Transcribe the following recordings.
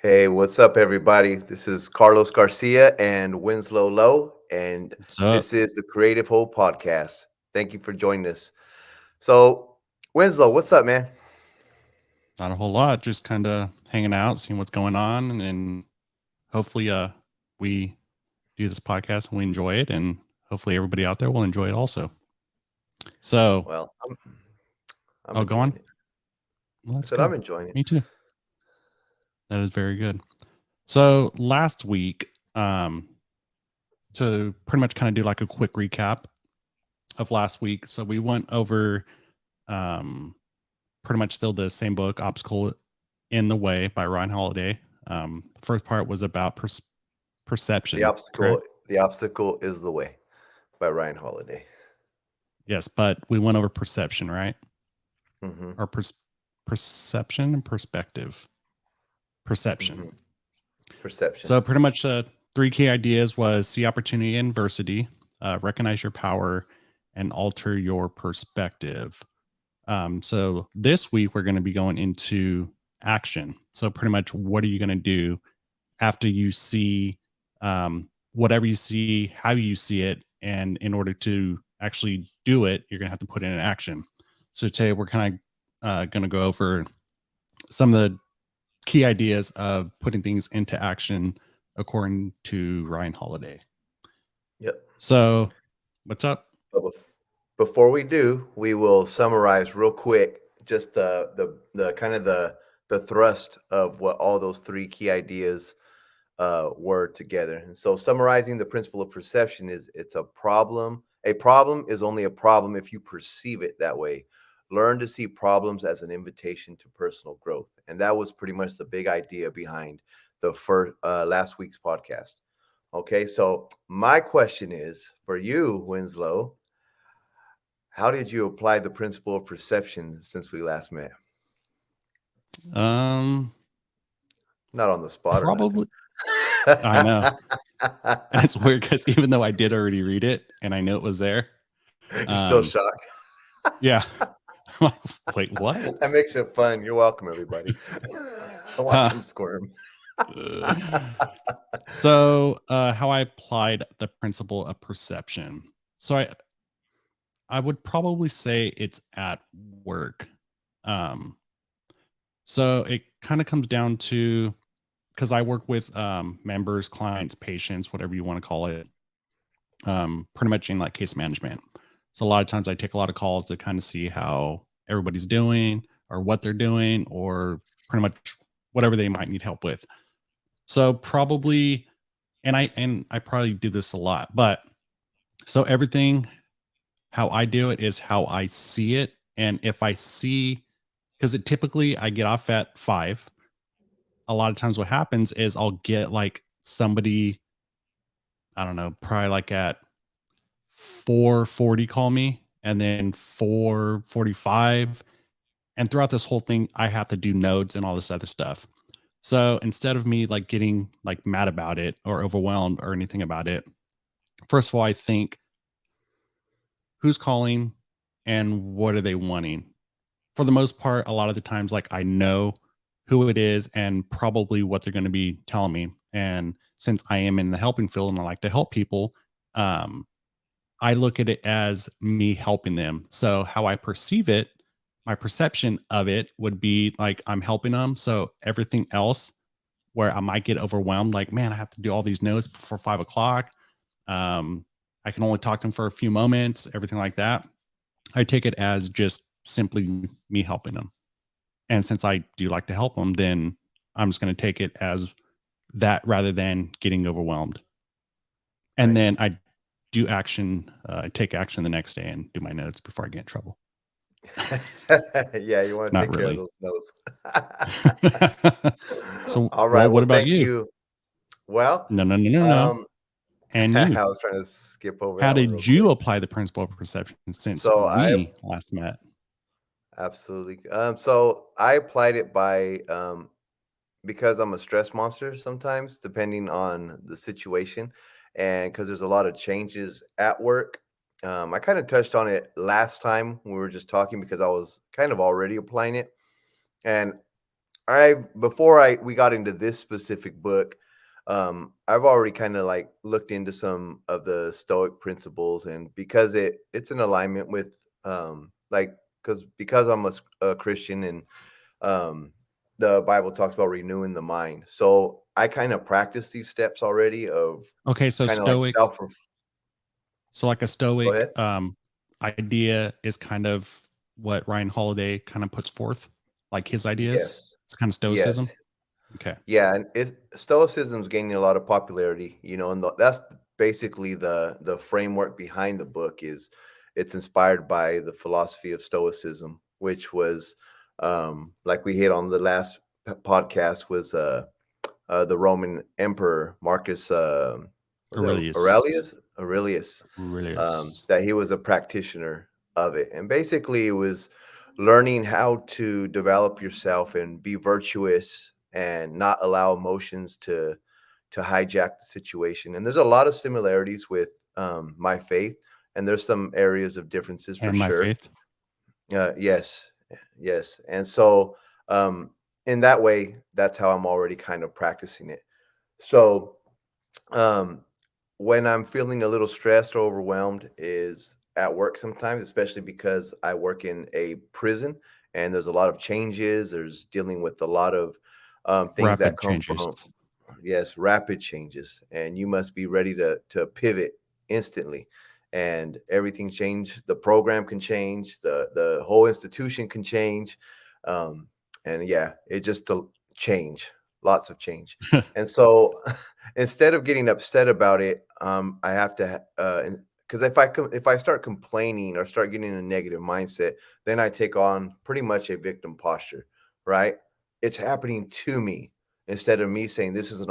Hey, what's up, everybody? This is Carlos Garcia and Winslow Lowe, and What's up? this is the Creative Whole Podcast. Thank you for joining us. So, Winslow, what's up, man? Not a whole lot. Just kind of hanging out, seeing what's going on, and hopefully, we do this podcast and we enjoy it, and hopefully, everybody out there will enjoy it also. So, Well, I'm go on. enjoying it. Well, I that's said good. I'm enjoying it. Me too. That is very good. So last week, to pretty much kind of do like a quick recap of last week. So we went over, um, pretty much still the same book, Obstacle in the Way by Ryan Holiday. The first part was about The perception, obstacle, correct? the obstacle is the way by Ryan Holiday. Yes, but we went over perception, right? Mm-hmm. Or perception and perspective. Perception. Mm-hmm. Perception. So pretty much three key ideas was see opportunity and adversity, recognize your power, and alter your perspective. So this week we're going to be going into action. So pretty much what are you going to do after you see whatever you see, how you see it, and in order to actually do it, you're going to have to put it in action. So today we're kind of going to go over some of the key ideas of putting things into action according to Ryan Holiday. Yep. So, what's up? But before we do, we will summarize real quick just the kind of the thrust of what all those three key ideas were together. And so, summarizing the principle of perception is it's a problem. A problem is only a problem if you perceive it that way. Learn to see problems as an invitation to personal growth, and that was pretty much the big idea behind the first last week's podcast. Okay, so my question is for you, Winslow, how did you apply the principle of perception since we last met? Um, Not on the spot or nothing. Probably. I know, and it's weird because even though I did already read it and I know it was there, You're still um, shocked. yeah, I'm like, wait, what? That makes it fun. You're welcome, everybody. Watch Uh, them squirm. how I applied the principle of perception. So I would probably say it's at work. Um, so it kind of comes down to because I work with members, clients, patients, whatever you want to call it, pretty much in like case management. So a lot of times I take a lot of calls to kind of see how everybody's doing or what they're doing or pretty much whatever they might need help with. So probably and I probably do this a lot, but so everything how I do it is how I see it. And if I see because it typically I get off at 5. A lot of times what happens is I'll get like somebody, I don't know, probably like at 4:40 call me and then 4:45, and throughout this whole thing I have to do notes and all this other stuff. So instead of me like getting like mad about it or overwhelmed or anything about it, first of all I think who's calling and what are they wanting. For the most part, a lot of the times, like I know who it is and probably what they're going to be telling me. And since I am in the helping field and I like to help people, um, I look at it as me helping them. So how I perceive it, my perception of it would be like I'm helping them. So everything else where I might get overwhelmed, like, man, I have to do all these notes before 5 o'clock. Um, I can only talk to them for a few moments, everything like that. I take it as just simply me helping them. And since I do like to help them, then I'm just going to take it as that rather than getting overwhelmed. And then Nice. I do action, take action the next day and do my notes before I get in trouble. Yeah, you want to Not take care of really. those notes. So, All right. well, what Well, about thank you? you. Well, No, no, no, no, no. um, And I you, was trying to skip over how that one real did quick. you apply the principle of perception since So I we last met? absolutely. So I applied it by because I'm a stress monster sometimes, depending on the situation, and because there's a lot of changes at work. I kind of touched on it last time when we were just talking because I was kind of already applying it, and I before I we got into this specific book, I've already kind of like looked into some of the Stoic principles, and because it's in alignment with like because I'm a Christian, and um, the Bible talks about renewing the mind. So I kind of practice these steps already of Okay, so kind of like stoic. self. So like a Go stoic ahead. idea is kind of what Ryan Holiday kind of puts forth, like his ideas. Yes. It's kind of Yes. stoicism. Okay. Yeah, and Stoicism's gaining a lot of popularity, and that's basically the framework behind the book. Is it's inspired by the philosophy of Stoicism, which was like we hit on the last podcast, was the Roman Emperor Marcus, was that Aurelius. Aurelius? Aurelius, Aurelius. that he was a practitioner of it, and basically it was learning how to develop yourself and be virtuous and not allow emotions to hijack the situation. And there's a lot of similarities with my faith, and there's some areas of differences for And my sure. faith. Yes, yes, and so in that way, that's how I'm already kind of practicing it. So um, when I'm feeling a little stressed or overwhelmed is at work sometimes, especially because I work in a prison and there's a lot of changes. There's dealing with a lot of things that Rapid come changes. from, yes, rapid changes, and you must be ready to pivot instantly. And everything change. The program can change. The whole institution can change. Um, and yeah, it just change, lots of change. And so instead of getting upset about it, I have to, because if I start complaining or start getting in a negative mindset, then I take on pretty much a victim posture, right? It's happening to me, instead of me saying this is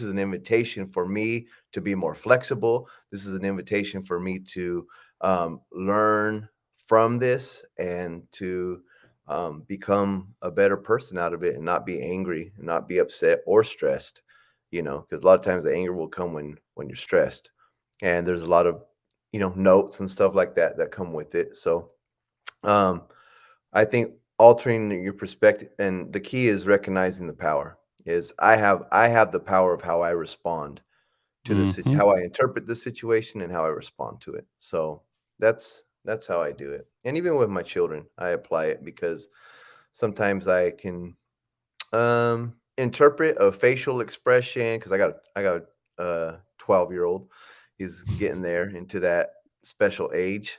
an invitation for me to be more flexible. This is an invitation for me to learn from this and to become a better person out of it, and not be angry and not be upset or stressed, because a lot of times the anger will come when you're stressed, and there's a lot of notes and stuff like that that come with it. So um I think altering your perspective, and the key is recognizing the power. Is I have the power of how I respond to Hmm. how I interpret the situation and how I respond to it. So that's how I do it. And even with my children, I apply it, because sometimes I can interpret a facial expression, because I got a 12-year-old. He's getting there into that special age,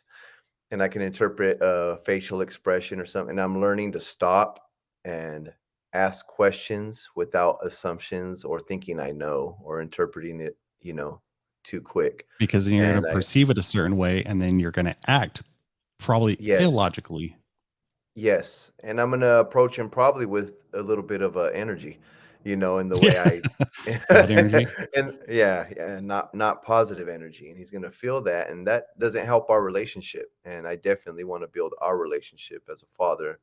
and I can interpret a facial expression or something. And I'm learning to stop and ask questions without assumptions or thinking I know or interpreting it, too quick. Because then you're going to And I perceive it a certain way, and then you're going to act probably yes, illogically. yes, and I'm gonna approach him probably with a little bit of energy, in the way Yeah. I Bad energy. and yeah, yeah, not positive energy, and he's gonna feel that, and that doesn't help our relationship. And I definitely want to build our relationship as a father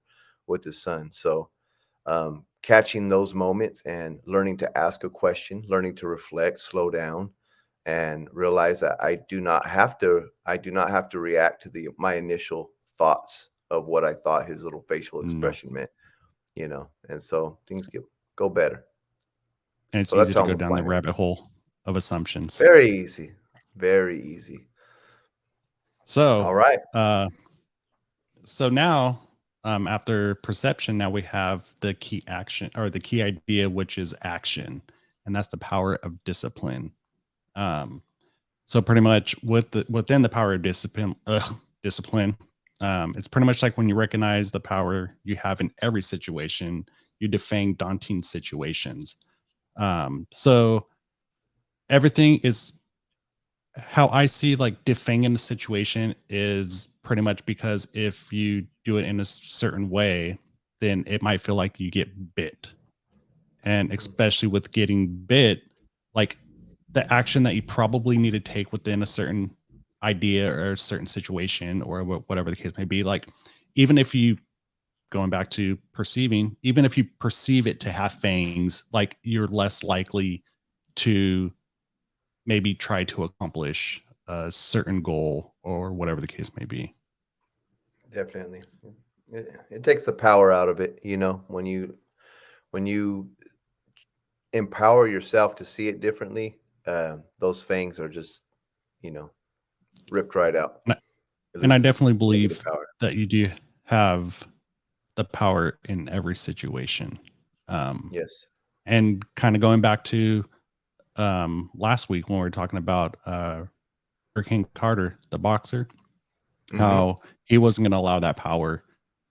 with his son. So catching those moments and learning to ask a question, learning to reflect, slow down, and realize that I do not have to react to the my initial thoughts of what I thought his little facial No. expression meant, and so things go better. And it's So that's easy to how go I'm down the applying it. rabbit hole of assumptions. Very easy, very easy. So, All right. uh, so now, after perception, now we have the key action or the key idea, which is action, and that's the power of discipline. Um, so pretty much within the power of discipline, it's pretty much like when you recognize the power you have in every situation, you defang daunting situations. So everything is how I see like defanging the situation is pretty much because if you do it in a certain way, then it might feel like you get bit. And Mhm. especially with getting bit, like the action that you probably need to take within a certain idea or a certain situation or whatever the case may be, like even if you going back to perceiving, even if you perceive it to have fangs, like you're less likely to maybe try to accomplish a certain goal or whatever the case may be. Definitely. It takes the power out of it, when when you empower yourself to see it differently, those fangs are just, you know, ripped right out. And I, It and I loses its definitely negative believe power. that you do have the power in every situation. Um, Yes. and kind of going back to last week when we were talking about Hurricane Carter, the boxer, Hmm. how he wasn't going to allow that power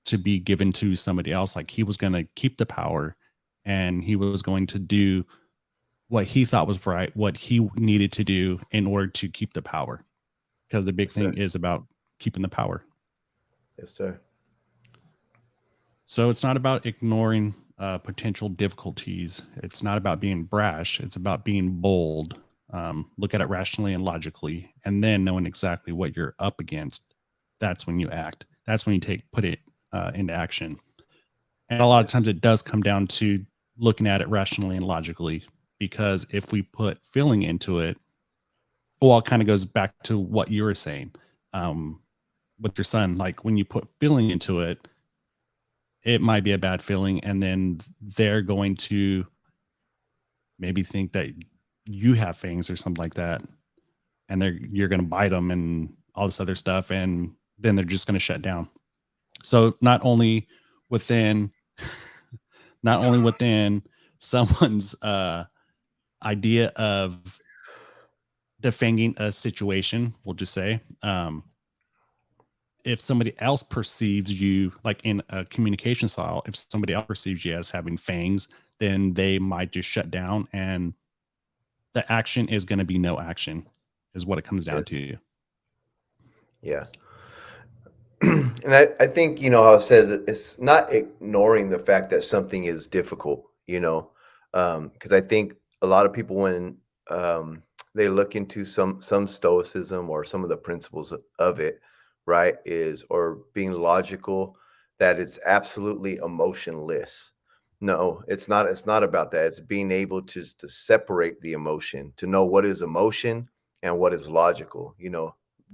to be given to somebody else. Like he was going to keep the power and he was going to do what he thought was right, what he needed to do in order to keep the power. Because the big Yes, sir. thing is about keeping the power. Yes, sir. So it's not about ignoring potential difficulties. It's not about being brash. It's about being bold. Look at it rationally and logically, and then knowing exactly what you're up against. That's when you act. That's when you put it into action. And a lot of times Yes. it does come down to looking at it rationally and logically. Because if we put feeling into it, well, it kind of goes back to what you were saying um, with your son. Like when you put feeling into it, it might be a bad feeling, and then they're going to maybe think that you have fangs or something like that, and you're going to bite them and all this other stuff, and then they're just going to shut down. So within not only within someone's idea of defending a situation, we'll just say, if somebody else perceives you, like in a communication style, if somebody else perceives you as having fangs, then they might just shut down, and the action is going to be no action, is what it comes down Yes. to. Yeah. And I think, how it says it's not ignoring the fact that something is difficult, because I think a lot of people when they look into some stoicism or some of the principles of it, right, is or being logical, that it's absolutely emotionless. No, it's not. It's not about that. It's being able to separate the emotion, to know what is emotion and what is logical.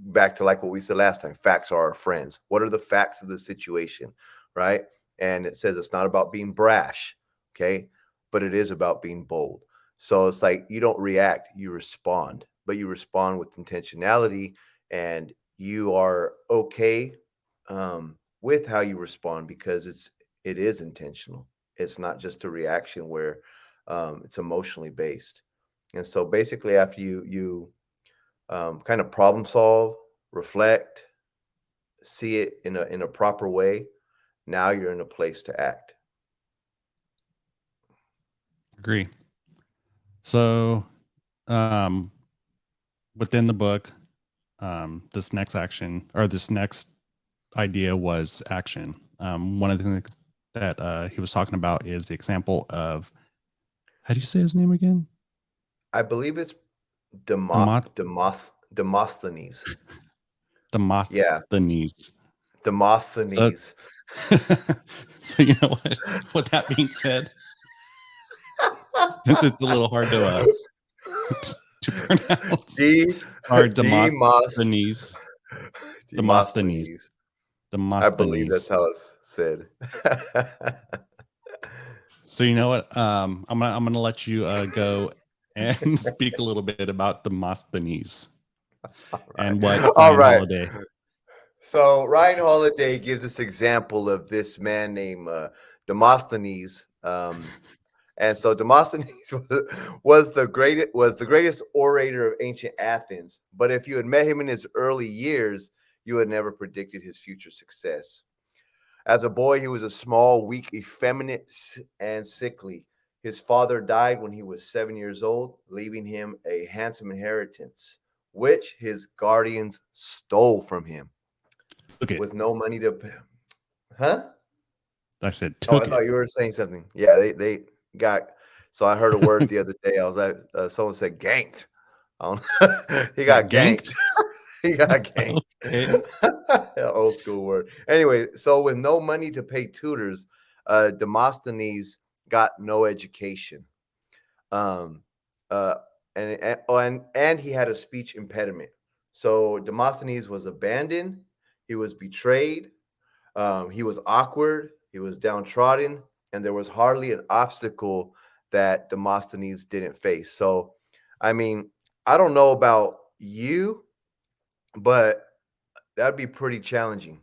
Back to like what we said last time, facts are our friends. What are the facts of the situation, right? And it says it's not about being brash, okay, but it is about being bold. So it's like you don't react, you respond, but you respond with intentionality, and you are okay with how you respond because it is intentional. It's not just a reaction where it's emotionally based. And so basically, after you kind of problem solve, reflect, see it in a proper way, now you're in a place to act. Agree. So, um, within the book, this next action or this next idea was action. One of the things that he was talking about is the example of, how do you say his name again? I believe it's Demoth Demosthenes. Yeah, Demosthenes. So, Demosthenes. so you know what? With that being said, since it's a little hard to to pronounce, D or Demos Demosthenes, Demosthenes, Demosthenes. I believe that's Demosthenes. how it's said. So you know what? I'm gonna let you go and speak a little bit about Demosthenes All and right. what All Ryan right. Holiday. So Ryan Holiday gives this example of this man named Demosthenes. And so Demosthenes was the greatest orator of ancient Athens. But if you had met him in his early years, you had never predicted his future success. As a boy, he was a small, weak, effeminate, and sickly. His father died when he was 7 years old, leaving him a handsome inheritance, which his guardians stole from him Took it. with no money to pay. Huh? I said Oh, I took it. thought you were saying something. Yeah, they got. So I heard a word the other day. I was at someone said ganked. I he Got got ganked. ganked. He got ganked. Okay. Old school word. Anyway, so with no money to pay tutors, Demosthenes got no education. Um, uh, and he had a speech impediment. So Demosthenes was abandoned. He was betrayed. He was awkward. He was downtrodden. and there was hardly an obstacle that Demosthenes didn't face. So, I mean, I don't know about you, but that'd be pretty challenging,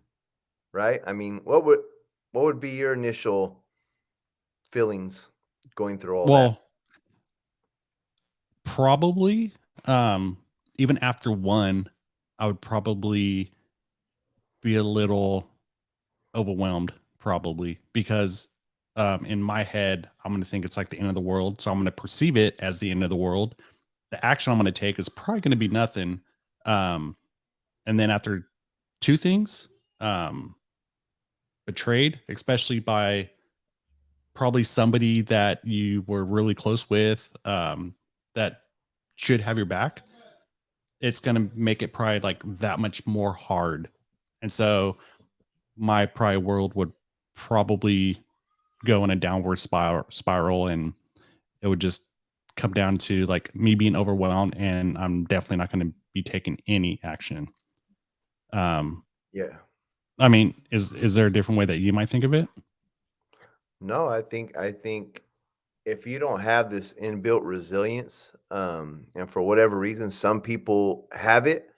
right? I mean, what would be your initial feelings going through all that? Well, probably, um, even after one, I would probably be a little overwhelmed, probably because in my head, I'm going to think it's like the end of the world. So I'm going to perceive it as the end of the world. The action I'm going to take is probably going to be nothing. Um, and then after two things, um, betrayed, especially by probably somebody that you were really close with, that should have your back, it's going to make it probably like that much more hard. And so my probably world would probably go in a downward spiral, and it would just come down to like me being overwhelmed, and I'm definitely not going to be taking any action. Um, Yeah. I mean, is there a different way that you might think of it? No, I think if you don't have this inbuilt resilience, and for whatever reason, some people have it,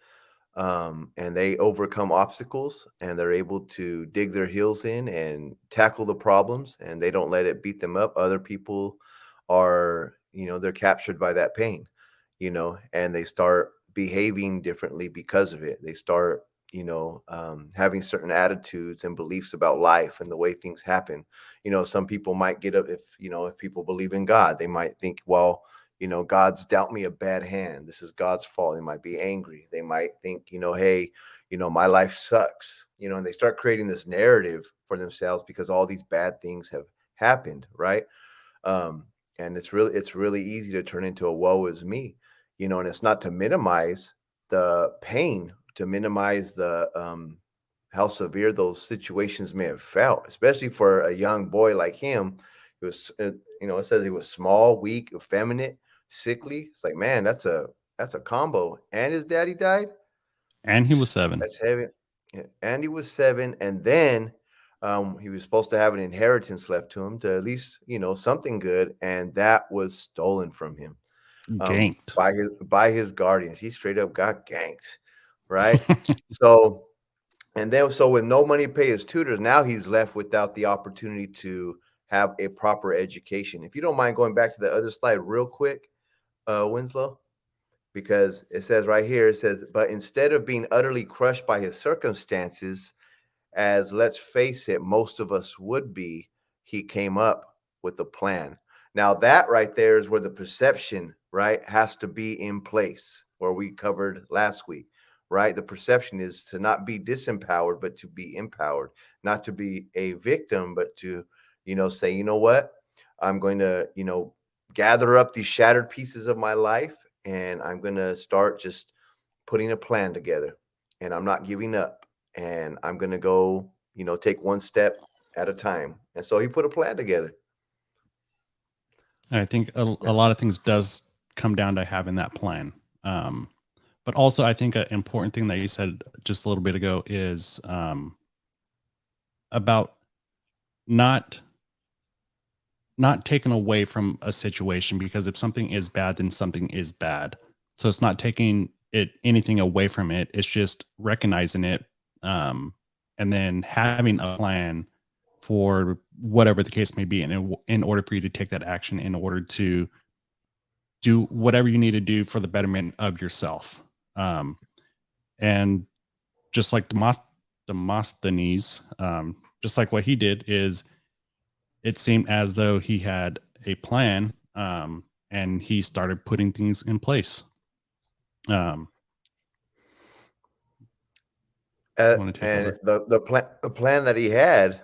and they overcome obstacles and they're able to dig their heels in and tackle the problems and they don't let it beat them up. Other people are, they're captured by that pain, and they start behaving differently because of it. They start, having certain attitudes and beliefs about life and the way things happen. Some people might get up if people believe in God, they might think, well, God's dealt me a bad hand. This is God's fault. They might be angry. They might think, hey, my life sucks, and they start creating this narrative for themselves because all these bad things have happened, right? Um, and it's really easy to turn into a woe is me, and it's not to minimize the pain, to minimize the how severe those situations may have felt, especially for a young boy like him. It was, it says he was small, weak, effeminate, sickly. It's like, man, that's a combo. And his daddy died. And he was 7. That's heavy. Yeah, and he was 7, and then, he was supposed to have an inheritance left to him, to at least, something good, and that was stolen from him, Ganked. by his guardians. He straight up got ganked, right? So, and then so with no money to pay his tutors, now he's left without the opportunity to have a proper education. If you don't mind going back to the other slide real quick, Winslow, because it says right here, it says, but instead of being utterly crushed by his circumstances, as let's face it, most of us would be, he came up with a plan. Now, that right there is where the perception, right, has to be in place, where we covered last week, right? The perception is to not be disempowered, but to be empowered, not to be a victim, but to, say, you know what? I'm going to, gather up these shattered pieces of my life and I'm going to start just putting a plan together, and I'm not giving up, and I'm going to go, take one step at a time. And so he put a plan together. I think Yeah. a lot of things does come down to having that plan. Um, but also, I think an important thing that you said just a little bit ago is about not not taken away from a situation, because if something is bad, then something is bad. So it's not taking it anything away from it. It's just recognizing it, um, and then having a plan for whatever the case may be, and in order for you to take that action, in order to do whatever you need to do for the betterment of yourself. Um, and just like Demosthenes, just like what he did, is it seemed as though he had a plan, and he started putting things in place. Um, Want to take And over? the plan that he didn't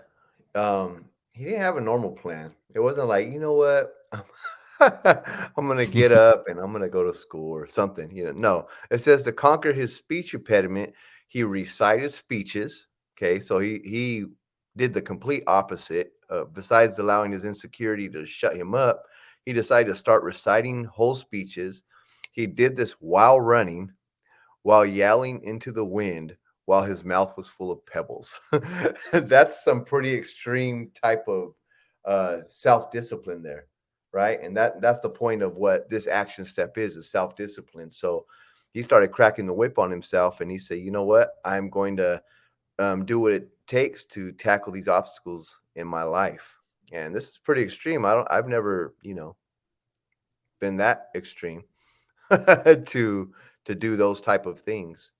have a normal plan. It wasn't like, you know what, I'm gonna get up and I'm gonna go to school or something. No, it says to conquer his speech impediment, he recited speeches. Okay, so he did the complete opposite. Besides allowing his insecurity to shut him up, he decided to start reciting whole speeches. He did this while running, while yelling into the wind, while his mouth was full of pebbles. That's some pretty extreme type of self-discipline there, right? And that's the point of what this action step is self-discipline. So he started cracking the whip on himself, and he said, you know what, I'm going to do what it takes to tackle these obstacles in my life. And this is pretty extreme. I've never, been that extreme to do those type of things.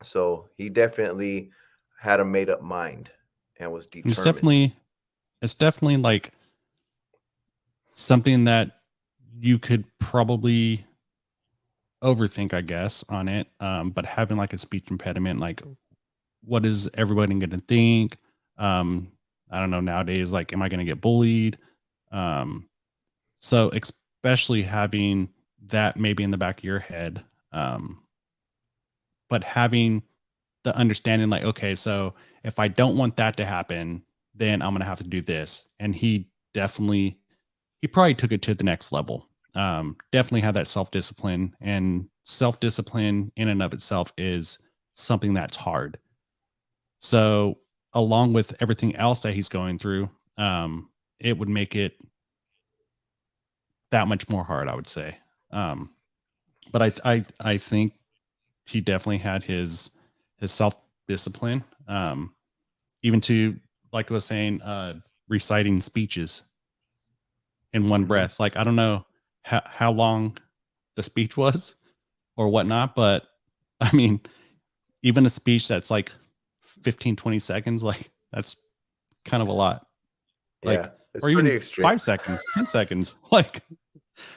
So he definitely had a made up mind and was And determined. it's definitely like something that you could probably overthink, I guess, on it. But having like a speech impediment, like what is everybody going to think? Um, I don't know nowadays, like, am I going to get bullied? Um, so especially having that maybe in the back of your head, but having the understanding, like, okay, so if I don't want that to happen, then I'm going to have to do this. And he probably took it to the next level. Definitely had that self-discipline, and self-discipline in and of itself is something that's hard. So along with everything else that he's going through, it would make it that much more hard, I would say. But I think he definitely had his self-discipline, even to, like I was saying, reciting speeches in one Hmm. breath. Like, I don't know how long the speech was or whatnot, but I mean, even a speech that's like 15, 20 seconds, like that's kind of a lot. Yeah, Like, it's or pretty even extreme. 5 seconds, 10 seconds. Like,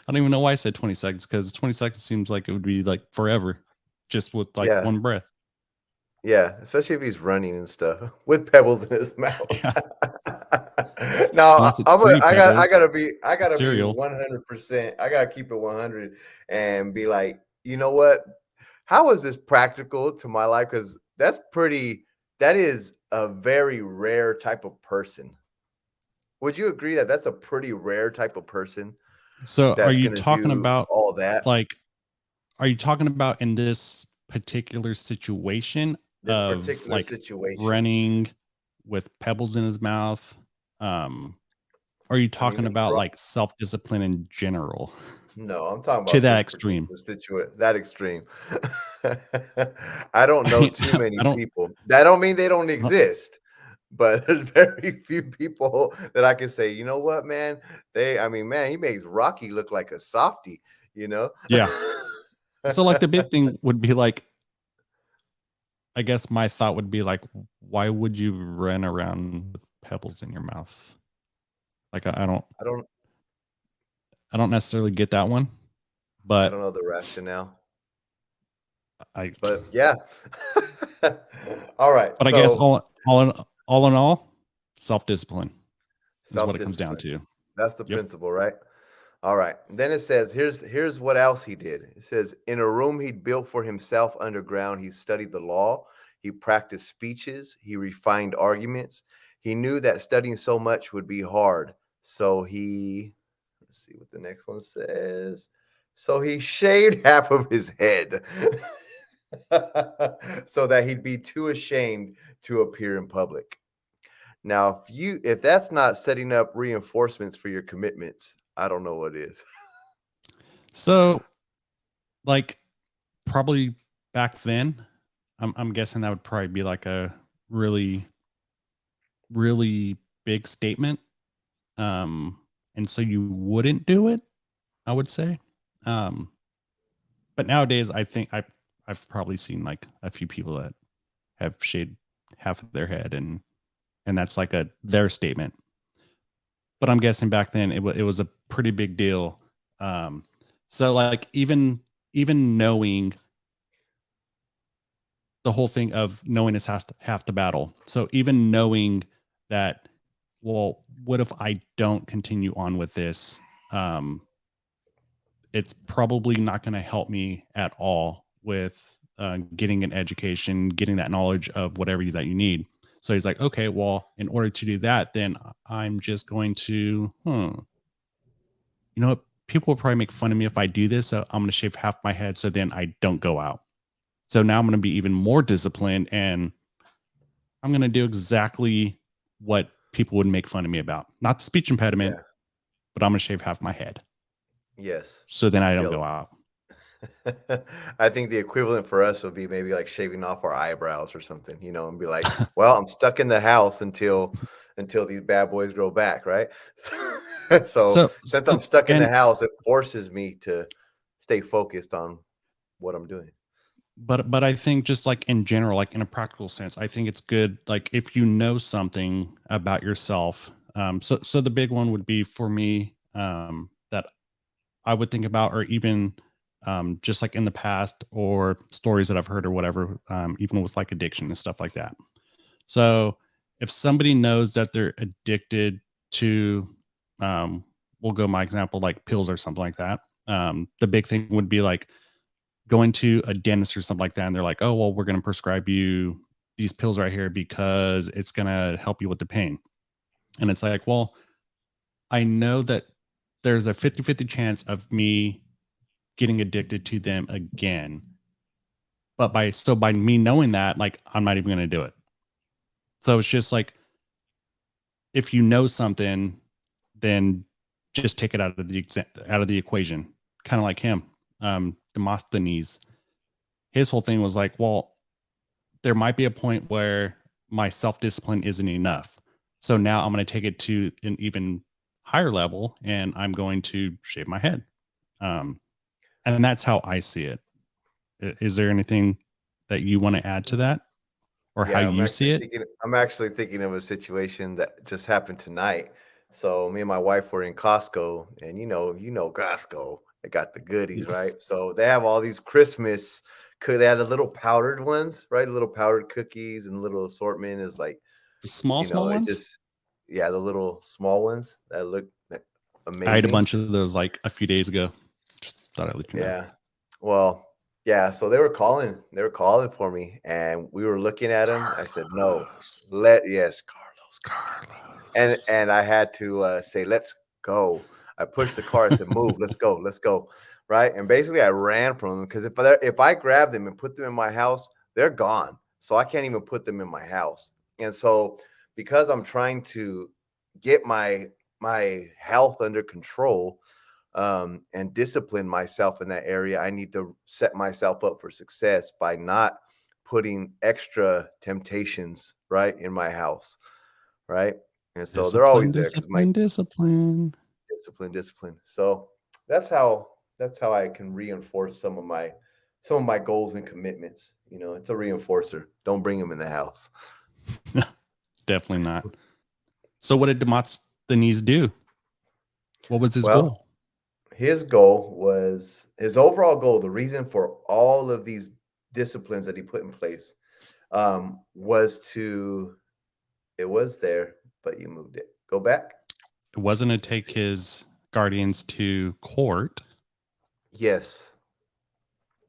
I don't even know why I said 20 seconds, because 20 seconds seems like it would be like forever just with like Yeah, one breath. yeah, especially if he's running and stuff with pebbles in his mouth. Yeah. Now Unless it's free I pebbles, gotta be cereal. 100%. I gotta keep it 100 and be like, you know what? How is this practical to my life? Because that is a very rare type of person. Would you agree that that's a pretty rare type of person So are that's you gonna talking do about all that, like, are you talking about in this particular situation this of particular like situation? running with pebbles in his mouth? Um, are you I mean, talking he's about run like self-discipline in general No, I'm talking to about that this extreme? particular situation, that extreme. I don't I know mean, too many I don't, people. That don't mean they don't I don't exist, but there's very few people that I can say, "You know what, man? I mean, man, he makes Rocky look like a softie," you know? yeah. So like the big thing would be like, I guess my thought would be like, why would you run around with pebbles in your mouth? Like I don't I don't necessarily get that one, I but don't know the rationale, I but yeah. All right, but I guess so all in all, self-discipline is what it comes down self-discipline. to. That's the Yep. principle, right? All right. Then it says, here's what else he did. It says, in a room he'd built for himself underground, he studied the law, he practiced speeches, he refined arguments. He knew that studying so much would be hard. So let's see what the next one says. So he shaved half of his head so that he'd be too ashamed to appear in public. Now, if that's not setting up reinforcements for your commitments, I don't know what is. So like probably back then, I'm guessing that would probably be like a really, really big statement. Um, and so you wouldn't do it, I would say. Um, but nowadays I think I've probably seen like a few people that have shaved half of their head, and that's like a their statement. But I'm guessing back then it was a pretty big deal. Um, so like even knowing the whole thing of knowing is half the battle. So even knowing that, well, what if I don't continue on with this? Um, it's probably not going to help me at all with getting an education, getting that knowledge of whatever that you need. So he's like, okay, well, in order to do that, then I'm just going to, you know what? People will probably make fun of me if I do this. So I'm going to shave half my head so then I don't go out. So now I'm going to be even more disciplined, and I'm going to do exactly what people would make fun of me about. Not the speech impediment, Yeah. but I'm going to shave half my head. Yes. So then I don't Yeah. go out. I think the equivalent for us would be maybe like shaving off our eyebrows or something, and be like, "Well, I'm stuck in the house until these bad boys grow back, right?" So So, since I'm stuck in the and house, it forces me to stay focused on what I'm doing. but I think just like in general, like in a practical sense, I think it's good. Like if you know something about yourself, so the big one would be for me, that I would think about, or even just like in the past, or stories that I've heard or whatever, even with like addiction and stuff like that. So if somebody knows that they're addicted to, um, we'll go my example, like pills or something like that. The big thing would be like going to a dentist or something like that, and they're like, "Oh, well, we're going to prescribe you these pills right here because it's going to help you with the pain." And it's like, well, I know that there's a 50-50 chance of me getting addicted to them again. But by me knowing that, like I'm not even going to do it. So it's just like if you know something, then just take it out of the equation. Kind of like him, Demosthenes. His whole thing was like, well, there might be a point where my self discipline isn't enough. So now I'm going to take it to an even higher level, and I'm going to shave my head. Um, and that's how I see it. Is there anything that you want to add to that, or how Yeah, you see it? I'm actually thinking of a situation that just happened tonight. So me and my wife were in Costco, and Costco, they got the goodies, right? So they have all these Christmas they have the little powdered ones, right? Little powdered cookies and little assortment is like, The small it ones. just yeah, the little small ones that look I ate a amazing. bunch of those like a few days ago. Just thought I'd let you know. Yeah. Well, yeah, so they were calling for me and we were looking at them. I said, "No. Carlos. Yes, Carlos. And Carlos. and I had to say, "Let's go." I pushed the car. I said, "Move. Let's go." Right? And basically I ran from them because if I grab them and put them in my house, they're gone. So I can't even put them in my house. And so because I'm trying to get my health under control, and discipline myself in that area, I need to set myself up for success by not putting extra temptations right in my house, right? And so they're Discipline, always there because my discipline, discipline. discipline. So that's how I can reinforce some of my goals and commitments. It's a reinforcer. Don't bring them in the house. Definitely not. So what did Demosthenes do? What was his Well, goal? his overall goal, the reason for all of these disciplines that he put in place, was to it was there, but you moved it. Go back. It wasn't to Let's take see. his guardians to court Yes.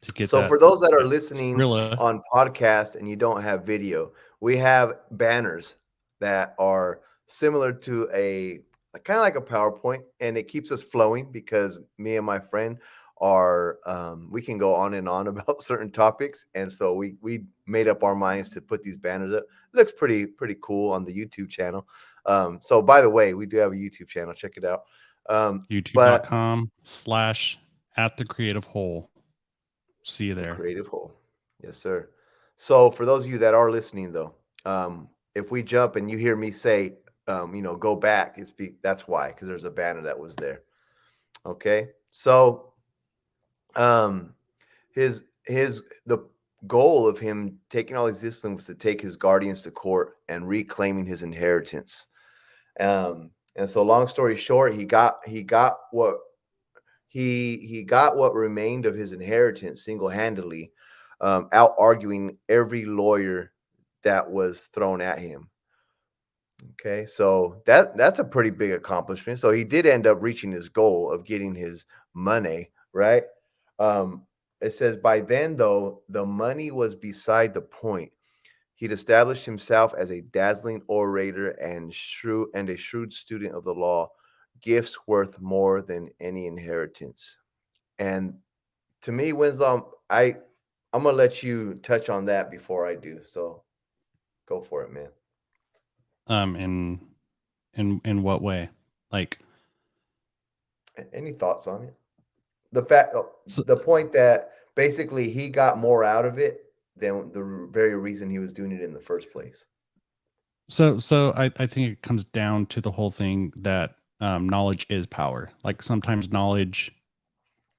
to get So that for those that are listening Skrilla. on podcast and you don't have video, we have banners that are similar to a kind of like a PowerPoint, and it keeps us flowing because me and my friend are we can go on and on about certain topics, and so we made up our minds to put these banners up. It looks pretty cool on the YouTube channel. So by the way, we do have a YouTube channel. Check it out. But youtube.com/at the creative hole. See you The there. creative hole. Yes, sir. So for those of you that are listening though, if we jump and you hear me say, go back, that's why, because there's a banner that was there. Okay. So um the goal of him taking all these disciplines was to take his guardians to court and reclaiming his inheritance. And so long story short, he got what remained of his inheritance single-handedly, out arguing every lawyer that was thrown at him. Okay, so that's a pretty big accomplishment. So he did end up reaching his goal of getting his money, right? Um, it says by then, though, the money was beside the point. He'd established himself as a dazzling orator and a shrewd student of the law, gifts worth more than any inheritance. And to me, Winslow, I'm gonna let you touch on that before I do. So go for it, man. And In what way? Like, Any thoughts on it? The fact, so, the point that basically he got more out of it than the very reason he was doing it in the first place. so I think it comes down to the whole thing that knowledge is power. Like sometimes knowledge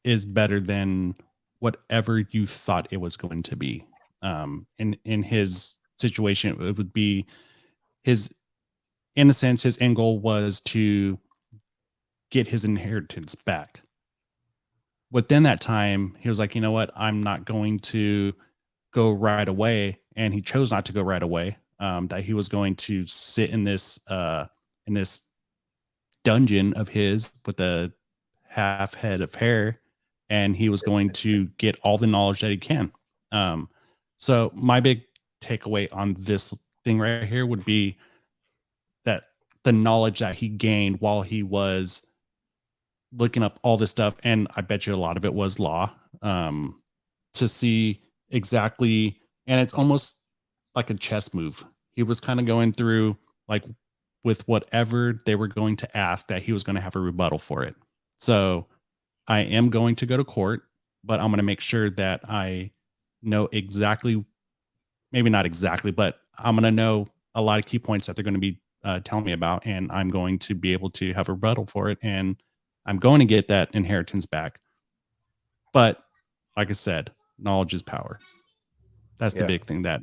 is better than whatever you thought it was going to be. In his situation, it would be his, in a sense, his end goal was to get his inheritance back. Within that time, he was like, you know what, I'm not going to go right away, and he chose not to go right away. That he was going to sit in this dungeon of his with a half head of hair, and he was going to get all the knowledge that he can. Um, so my big takeaway on this thing right here would be that the knowledge that he gained while he was looking up all this stuff, and I bet you a lot of it was law, to see exactly, and it's almost like a chess move. He was kind of going through, like, with whatever they were going to ask, that he was going to have a rebuttal for it. So I am going to go to court, but I'm going to make sure that I know exactly, maybe not exactly, but I'm going to know a lot of key points that they're going to be telling me about, and I'm going to be able to have a rebuttal for it, and I'm going to get that inheritance back. But like I said, knowledge is power. That's the Yeah. big thing that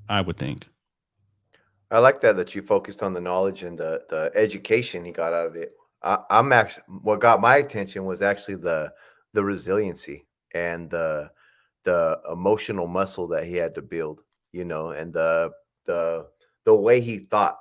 I would think. I like that you focused on the knowledge and the education he got out of it. I'm actually, what got my attention was actually the resiliency and the emotional muscle that he had to build, and the the way he thought,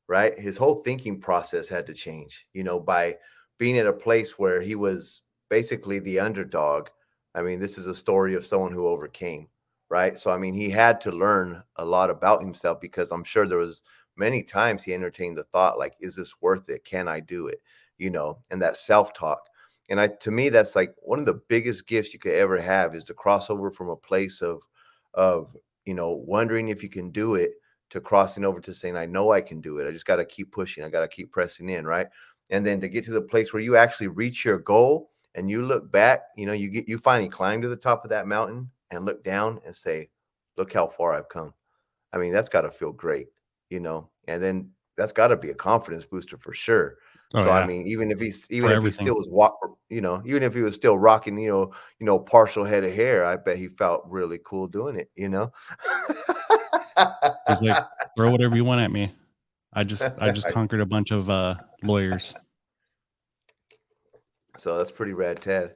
right? His whole thinking process had to change, by being at a place where he was basically the underdog. I mean, this is a story of someone who overcame, right? So I mean, he had to learn a lot about himself, because I'm sure there was many times he entertained the thought like, is this worth it? Can I do it? And that self-talk. And to me, that's like one of the biggest gifts you could ever have, is to cross over from a place of wondering if you can do it, to crossing over to saying, I know I can do it. I just got to keep pushing. I got to keep pressing in, right? And then to get to the place where you actually reach your goal and you look back, you finally climb to the top of that mountain and look down and say, look how far I've come. I mean, that's got to feel great. And then that's got to be a confidence booster for sure. Oh So I yeah, mean, for even if he everything. still was even if he was still rocking, partial head of hair, I bet he felt really cool doing it. He's like, throw whatever you want at me. I just conquered a bunch of lawyers. So that's pretty rad tad.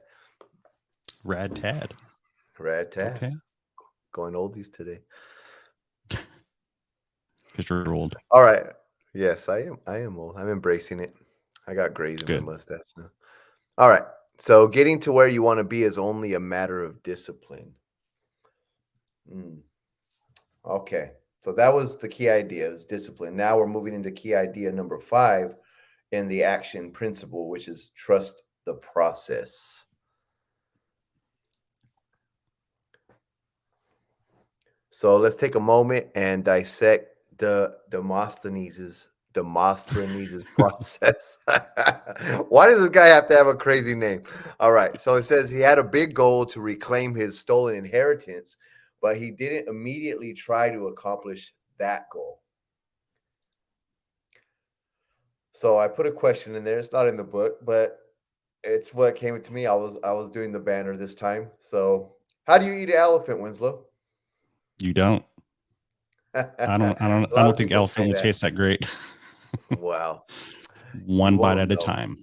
Rad tad. Rad tad. Okay, Going oldies today. because you're old. All right. Yes, I am. I am old. I'm embracing it. I got grays in my Good. mustache now. All right. So getting to where you want to be is only a matter of discipline. Mm, okay. So that was the key idea, is discipline. Now we're moving into key idea number 5 in the action principle, which is trust the process. So let's take a moment and dissect the Demosthenes' process. Why does this guy have to have a crazy name? All right. So it says he had a big goal to reclaim his stolen inheritance, but he didn't immediately try to accomplish that goal. So I put a question in there. It's not in the book, but it's what came to me. I was doing the banner this time. So how do you eat an elephant, Winslow? You don't. I don't. I don't. A I lot don't of think people elephant say would that. taste that great. Wow. You One bite won't at a know. time.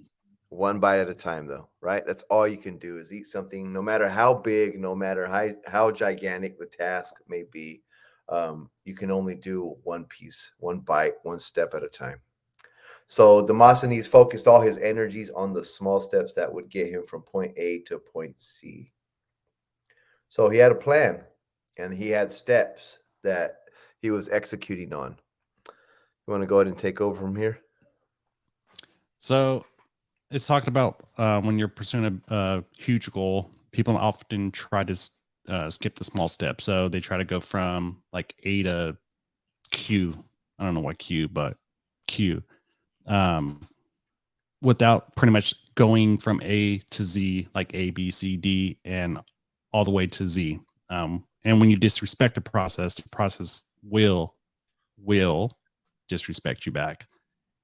One bite at a time, though, right? That's all you can do, is eat something, no matter how big, no matter how gigantic the task may be. You can only do one piece, one bite, one step at a time. So Demosthenes focused all his energies on the small steps that would get him from point A to point C. So he had a plan, and he had steps that he was executing on. You want to go ahead and take over from here? So it's talking about when you're pursuing a huge goal, people often try to skip the small steps. So they try to go from like A to Q. I don't know what Q, but Q. without pretty much going from A to Z, like A, B, C, D, and all the way to Z. And when you disrespect the process will disrespect you back,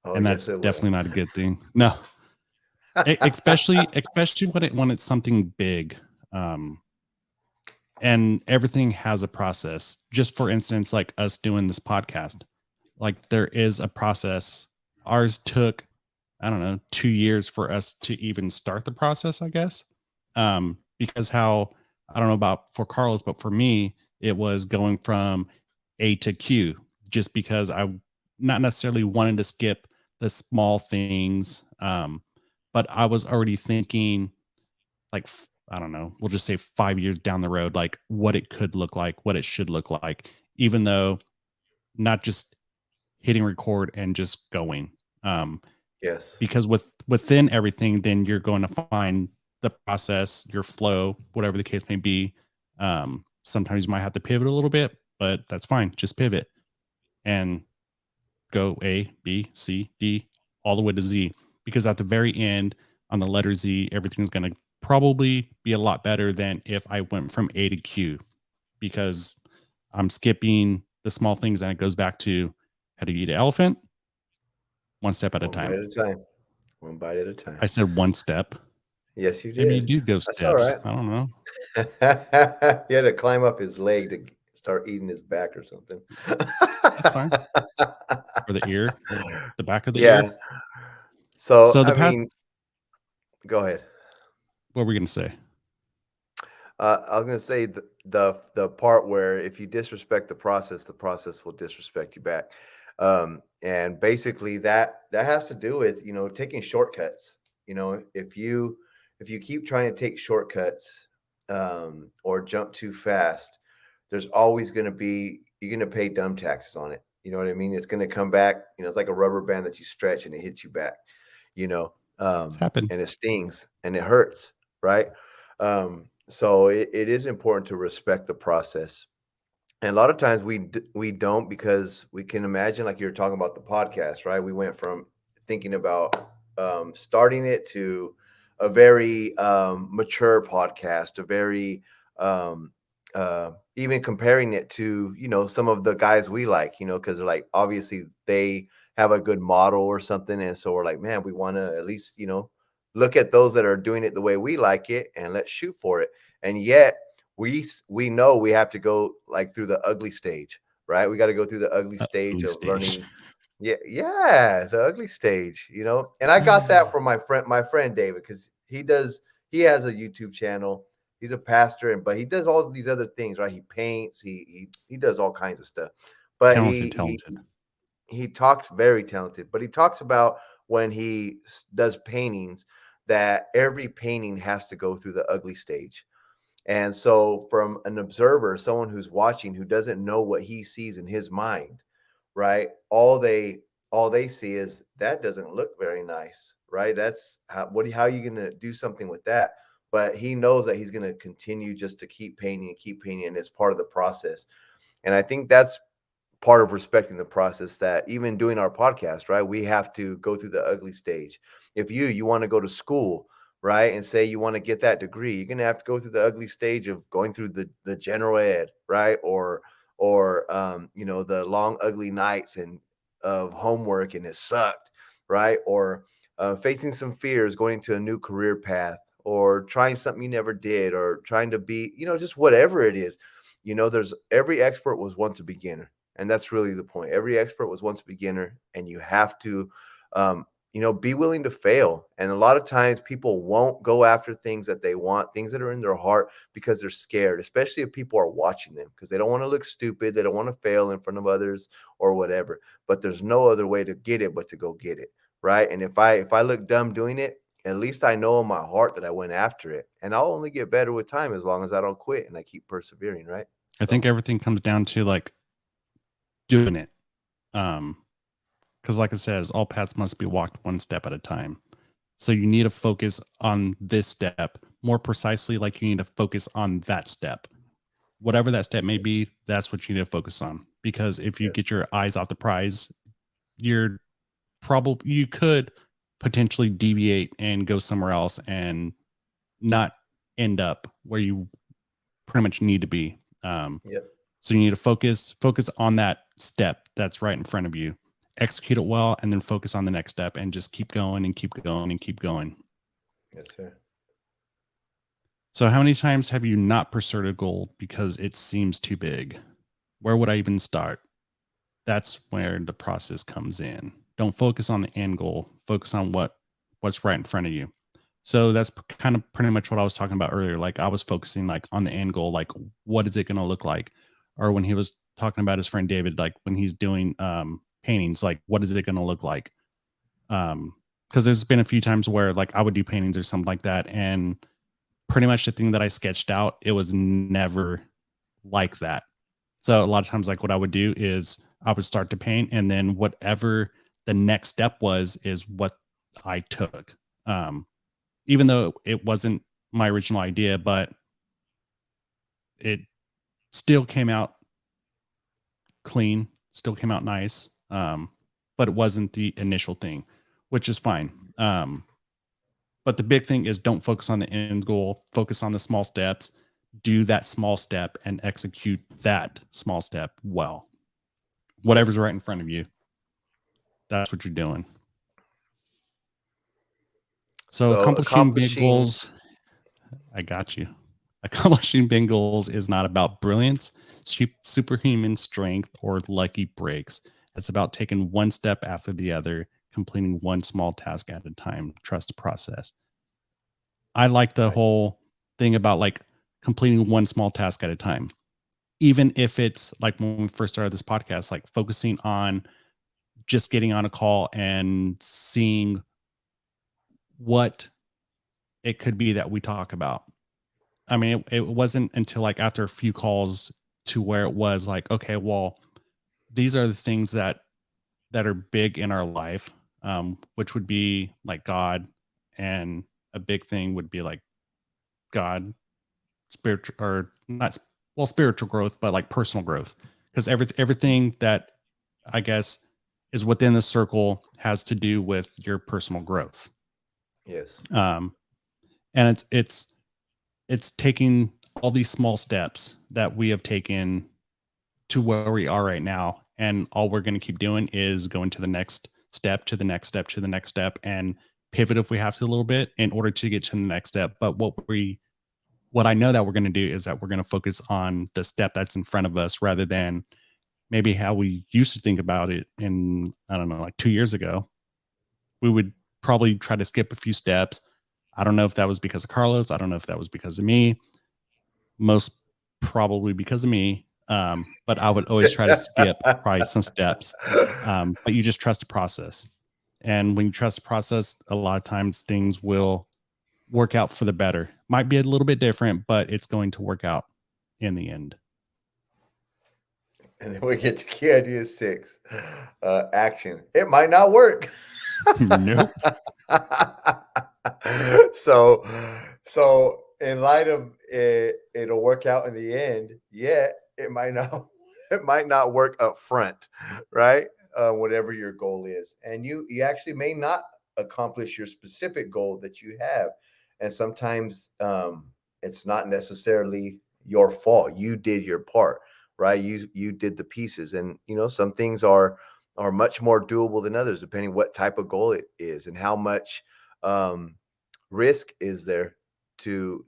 Oh, and yes, that's it will. definitely not a good thing. No, especially when it's something big, um, and everything has a process. Just for instance, like us doing this podcast, like there is a process. Ours took, I don't know, 2 years for us to even start the process, I guess. Because how, I don't know about for Carlos, but for me, it was going from A to Q, just because I not necessarily wanted to skip the small things. But I was already thinking, like, I don't know, we'll just say 5 years down the road, like what it could look like, what it should look like, even though not just hitting record and just going. Um, Yes. because within everything, then you're going to find the process, your flow, whatever the case may be. Sometimes you might have to pivot a little bit, but that's fine. Just pivot and go A, B, C, D, all the way to Z. Because at the very end, on the letter Z, everything's going to probably be a lot better than if I went from A to Q, because I'm skipping the small things and it goes back to how to eat an elephant one step at a One bite time. at a time. One bite at a I time. said one step. Yes, you Maybe you did. do go That's all steps. right. I don't know. You had to climb up his leg to start eating his back or something. That's fine. Or the ear, the back of the Yeah. ear. So, So the I path, mean, go ahead. what were we going to say? I was gonna say the part where if you disrespect the process will disrespect you back, and basically that has to do with taking shortcuts. If you keep trying to take shortcuts or jump too fast, there's always going to be you're going to pay dumb taxes on it. You know what I mean? It's going to come back. It's like a rubber band that you stretch and it hits you back. You know, It's happened. and it stings and it hurts, right? So it is important to respect the process. And a lot of times we don't because we can imagine, like you were talking about the podcast, right? We went from thinking about starting it to a very mature podcast, a very even comparing it to some of the guys we like, because they're like obviously they have a good model or something, and so we're like, man, we want to at least look at those that are doing it the way we like it and let's shoot for it. And yet we know we have to go like through the ugly stage, right? We got to go through the ugly stage Ugly of stage. learning. Yeah, yeah, the ugly stage, And I got that from my friend David, because he has a YouTube channel. He's a pastor, but he does all of these other things, right? He paints, he does all kinds of stuff. But Talented, he talented. he talks very talented, but he talks about when he does paintings that every painting has to go through the ugly stage. And so, from an observer, someone who's watching who doesn't know what he sees in his mind, right? All they see is that doesn't look very nice, right? That's how are you going to do something with that? But he knows that he's going to continue just to keep painting, and it's part of the process. And I think that's part of respecting the process, that even doing our podcast, right, we have to go through the ugly stage. If you want to go to school, right, and say you want to get that degree, you're going to have to go through the ugly stage of going through the general ed, right, or the long ugly nights and of homework and it sucked, right, or facing some fears going to a new career path, or trying something you never did, or trying to be, just whatever it is. There's every expert was once a beginner, and that's really the point. Every expert was once a beginner, and you have to, be willing to fail. And a lot of times people won't go after things that they want, things that are in their heart, because they're scared, especially if people are watching them, because they don't want to look stupid. They don't want to fail in front of others or whatever. But there's no other way to get it but to go get it. Right. And if I look dumb doing it, at least I know in my heart that I went after it. And I'll only get better with time as long as I don't quit and I keep persevering. Right. I think So, everything comes down to like doing it. Um, because like it says, all paths must be walked one step at a time. So you need to focus on this step more precisely, like you need to focus on that step. Whatever that step may be, that's what you need to focus on. Because if you yes. get your eyes off the prize, you're you could potentially deviate and go somewhere else and not end up where you pretty much need to be. Yep. So you need to focus on that step that's right in front of you, execute it well, and then focus on the next step and just keep going and keep going and keep going. Yes, sir. So how many times have you not pursued a goal because it seems too big? Where would I even start? That's where the process comes in. Don't focus on the end goal. Focus on what's right in front of you. So that's kind of pretty much what I was talking about earlier. Like I was focusing like on the end goal, like what is it going to look like? Or when he was talking about his friend David, like when he's doing paintings, like what is it going to look like? Because there's been a few times where like I would do paintings or something like that, and pretty much the thing that I sketched out, it was never like that. So a lot of times, like what I would do is I would start to paint, and then whatever the next step was is what I took. Even though it wasn't my original idea, but it still came out clean, still came out nice. But it wasn't the initial thing, which is fine. But the big thing is don't focus on the end goal, focus on the small steps, do that small step and execute that small step well. Whatever's right in front of you, that's what you're doing. So So accomplishing big accomplishing, goals, I got you. Accomplishing big goals is not about brilliance, superhuman strength, or lucky breaks. It's about taking one step after the other, completing one small task at a time. Trust the process. I like the right? whole thing about like completing one small task at a time. Even if it's like when we first started this podcast, like focusing on just getting on a call and seeing what it could be that we talk about. I mean, it wasn't until like after a few calls to where it was like, okay, well, these are the things that are big in our life, which would be like God, and a big thing would be like God, spiritual or not, well, spiritual growth, but like personal growth, because everything that I guess is within the circle has to do with your personal growth. Yes. Um, and it's taking all these small steps that we have taken to where we are right now, and all we're going to keep doing is going to the next step, to the next step, to the next step, and pivot if we have to a little bit in order to get to the next step. But what I know that we're going to do is that we're going to focus on the step that's in front of us rather than maybe how we used to think about it in, I don't know, like 2 years ago. We would probably try to skip a few steps. I don't know if that was because of Carlos. I don't know if that was because of me. Most probably because of me. But I would always try to skip probably some steps. But you just trust the process. And when you trust the process, a lot of times things will work out for the better. Might be a little bit different, but it's going to work out in the end. And then we get to key idea 6, action. It might not work. Nope. so so in light of it, it'll work out in the end. Yet it might not it might not work up front, right? Whatever your goal is, and you actually may not accomplish your specific goal that you have, and sometimes it's not necessarily your fault. You did your part, right? You did the pieces, and some things are much more doable than others, depending what type of goal it is and how much um, risk is there to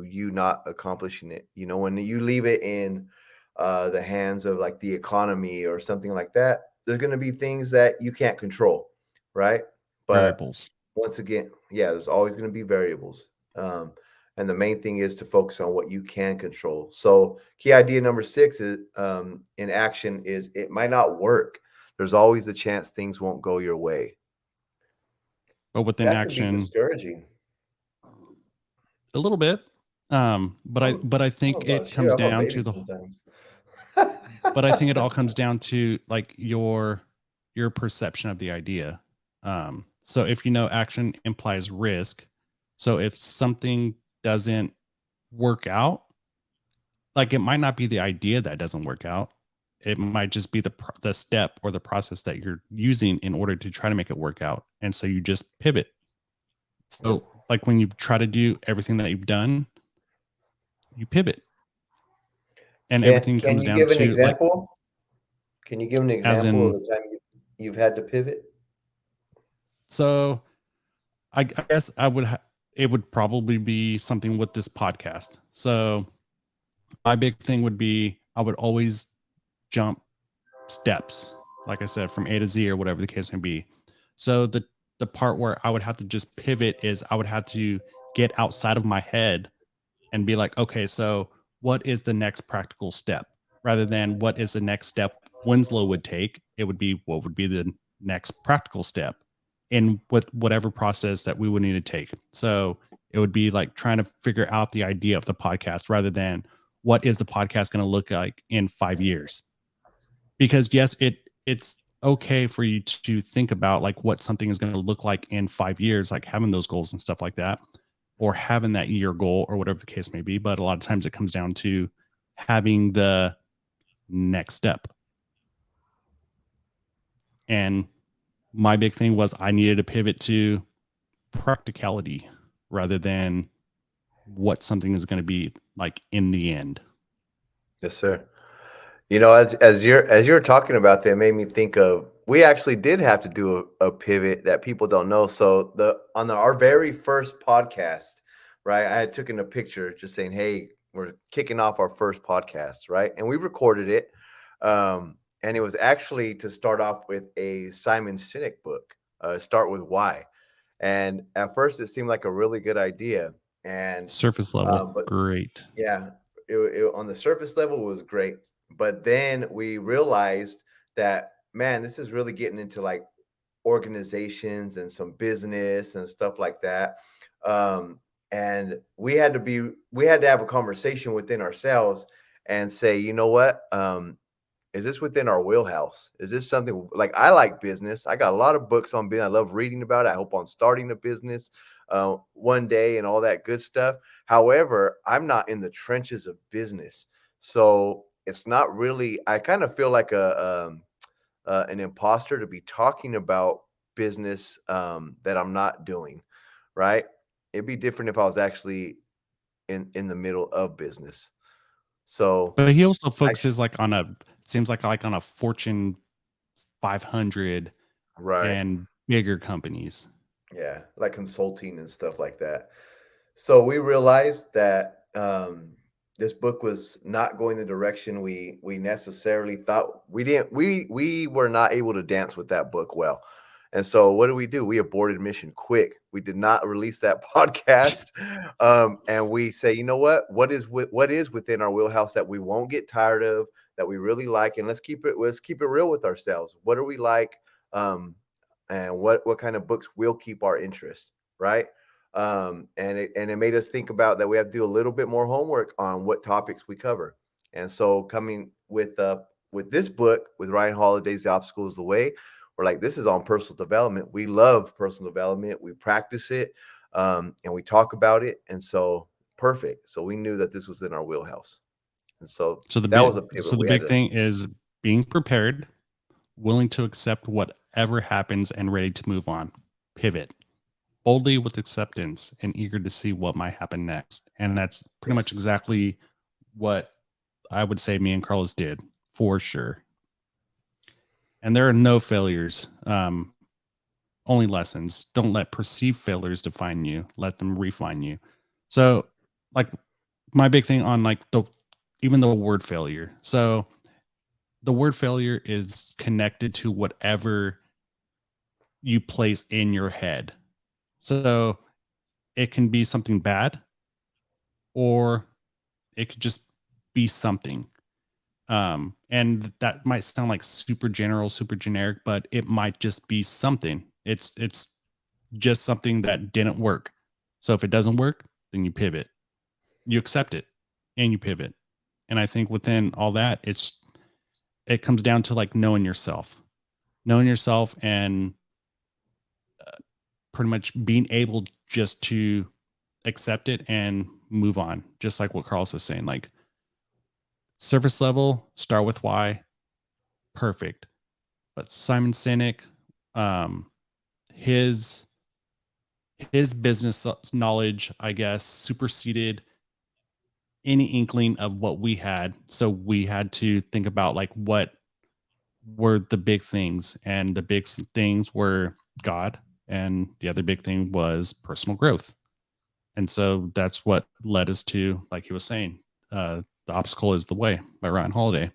you not accomplishing it. When you leave it in the hands of like the economy or something like that, there's going to be things that you can't control, right? But Variables. once again, yeah, there's always going to be variables. And the main thing is to focus on what you can control. So, key idea number 6 is in action is it might not work. There's always a chance things won't go your way. But within That can be action, discouraging. a little bit. But I I'm, but I I don't think know it about you. comes I'm a down baby to the sometimes. but I think it all comes down to like your perception of the idea. So if you know action implies risk, so if something doesn't work out, like it might not be the idea that doesn't work out. It might just be the step or the process that you're using in order to try to make it work out. And so you just pivot. Yep. So like when you try to do everything that you've done, you pivot, and everything Can comes you down give an to like, example? Can you give an as example of in, the time you've had to pivot? so I guess it would probably be something with this podcast. So my big thing would be I would always jump steps, like I said, from A to Z or whatever the case may be. So the part where I would have to just pivot is I would have to get outside of my head and be like, okay, so what is the next practical step? Rather than what is the next step Winslow would take, it would be what would be the next practical step in whatever process that we would need to take. So it would be like trying to figure out the idea of the podcast rather than what is the podcast going to look like in 5 years. Because yes, it's okay for you to think about like what something is going to look like in 5 years, like having those goals and stuff like that, or having that year goal or whatever the case may be. But a lot of times it comes down to having the next step. And my big thing was I needed to pivot to practicality rather than what something is going to be like in the end. Yes, sir. You know, as you're talking about that, it made me think of we actually did have to do a pivot that people don't know. So our very first podcast, right? I had taken a picture just saying, "Hey, we're kicking off our first podcast," right? And we recorded it, and it was actually to start off with a Simon Sinek book, "Start with Why." And at first, it seemed like a really good idea, and Surface level, but great. yeah, on the surface level it was great, but then we realized that man, this is really getting into like organizations and some business and stuff like that. Um, and we had to have a conversation within ourselves and say, you know what? Is this within our wheelhouse? Is this something like I like business? I got a lot of books on business. I love reading about it. I hope on starting a business one day and all that good stuff. However, I'm not in the trenches of business. So it's not really, I kind of feel like an imposter to be talking about business that I'm not doing, right? It'd be different if I was actually in the middle of business. So But he also I, focuses like on a seems like on a Fortune 500 right. and bigger companies. Yeah, like consulting and stuff like that. So we realized that this book was not going the direction we necessarily thought. We were not able to dance with that book well. And so what do? We aborted mission quick. We did not release that podcast. And we say, you know what? What is within our wheelhouse that we won't get tired of, that we really like, and let's keep it real with ourselves. What are we like? Um, and what kind of books will keep our interest, right? And it made us think about that we have to do a little bit more homework on what topics we cover. And so coming with this book with Ryan Holiday's The Obstacle is the Way, we're like, this is on personal development. We love personal development. We practice it, and we talk about it. And so perfect. So we knew that this was in our wheelhouse. And so So that was a pivot the we had big to. thing is being prepared, willing to accept whatever happens and ready to move on. Pivot boldly with acceptance and eager to see what might happen next. And that's pretty much Yes. exactly what I would say me and Carlos did for sure. And there are no failures, only lessons. Don't let perceived failures define you. Let them refine you. So, like my big thing on like even the word failure. So the word failure is connected to whatever you place in your head. So it can be something bad or it could just be something. And that might sound like super general, super generic, but it might just be something. It's just something that didn't work. So if it doesn't work, then you pivot. You accept it and you pivot. And I think within all that, it comes down to like knowing yourself and pretty much being able just to accept it and move on. Just like what Carlos was saying, like surface level, start with why, perfect. But Simon Sinek, um, his business knowledge, I guess, superseded any inkling of what we had. So we had to think about like what were the big things, and the big things were God, and the other big thing was personal growth. And so that's what led us to, like he was saying, The Obstacle is the Way by Ryan Holiday,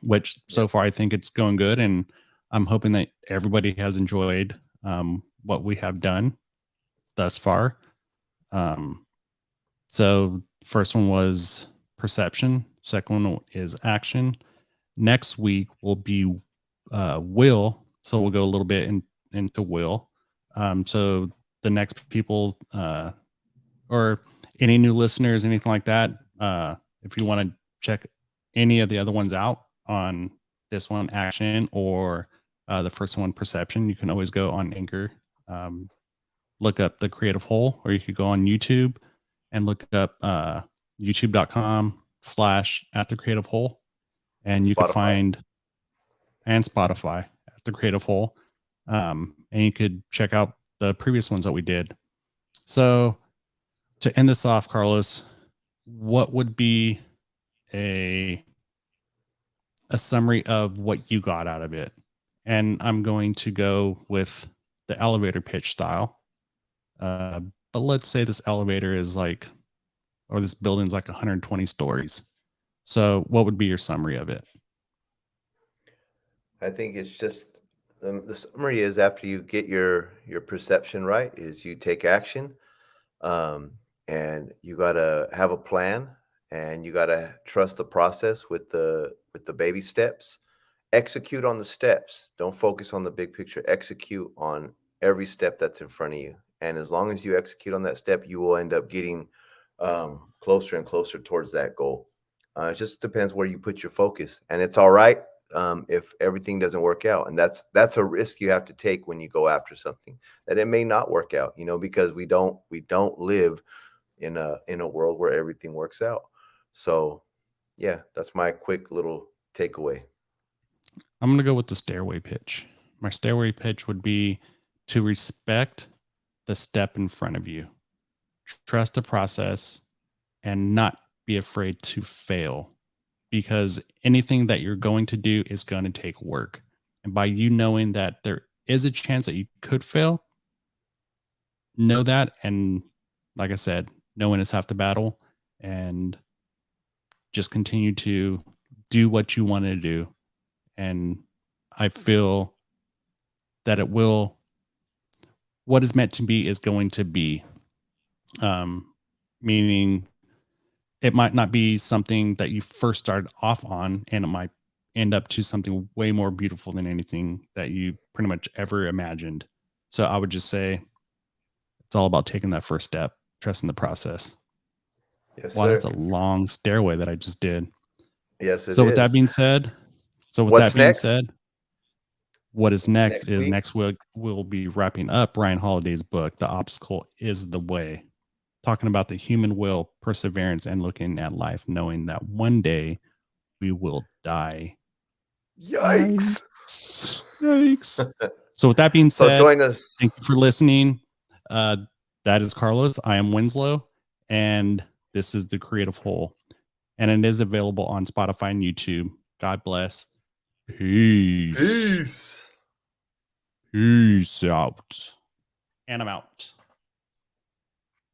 which so Yep. far I think it's going good. And I'm hoping that everybody has enjoyed what we have done thus far. So first one was perception. Second one is action. Next week will be will. So we'll go a little bit into will. So the next people or any new listeners, anything like that, if you want to check any of the other ones out on this one, action, or the first one, perception, you can always go on Anchor, look up The Creative Whole, or you could go on YouTube and look up youtube.com/at The Creative Whole, and you could Spotify. find, and Spotify, at The Creative Whole, and you could check out the previous ones that we did. So to end this off, Carlos, what would be a summary of what you got out of it? And I'm going to go with the elevator pitch style. But let's say this elevator is like, or this building's like 120 stories. So what would be your summary of it? I think it's just the summary is after you get your perception right, is you take action, um, and you gotta have a plan, and you gotta trust the process with the baby steps. Execute on the steps. Don't focus on the big picture. Execute on every step that's in front of you. And as long as you execute on that step, you will end up getting closer and closer towards that goal. It just depends where you put your focus, and it's all right if everything doesn't work out. And that's a risk you have to take when you go after something, that it may not work out. Because we don't live in a world where everything works out. So yeah, that's my quick little takeaway. I'm going to go with the stairway pitch. My stairway pitch would be to respect the step in front of you, trust the process, and not be afraid to fail, because anything that you're going to do is going to take work. And by you knowing that there is a chance that you could fail, know that. And like I said, knowing is half the battle, and just continue to do what you want to do. And I feel that what is meant to be is going to be, meaning it might not be something that you first started off on, and it might end up to something way more beautiful than anything that you pretty much ever imagined. So I would just say it's all about taking that first step, trusting the process. Yes, Wow, that's sir. a long stairway that I just did. Yes, it So with that is. being said, What's next? what is next Next is week? next week we'll be wrapping up Ryan Holiday's book, The Obstacle is the Way, talking about the human will, perseverance, and looking at life, knowing that one day we will die. Yikes. Yikes. Yikes. So with that being So said, join us. thank you for listening. Uh, that is Carlos. I am Winslow, and this is The Creative Whole. And it is available on Spotify and YouTube. God bless. Peace. Peace. Peace out. And I'm out.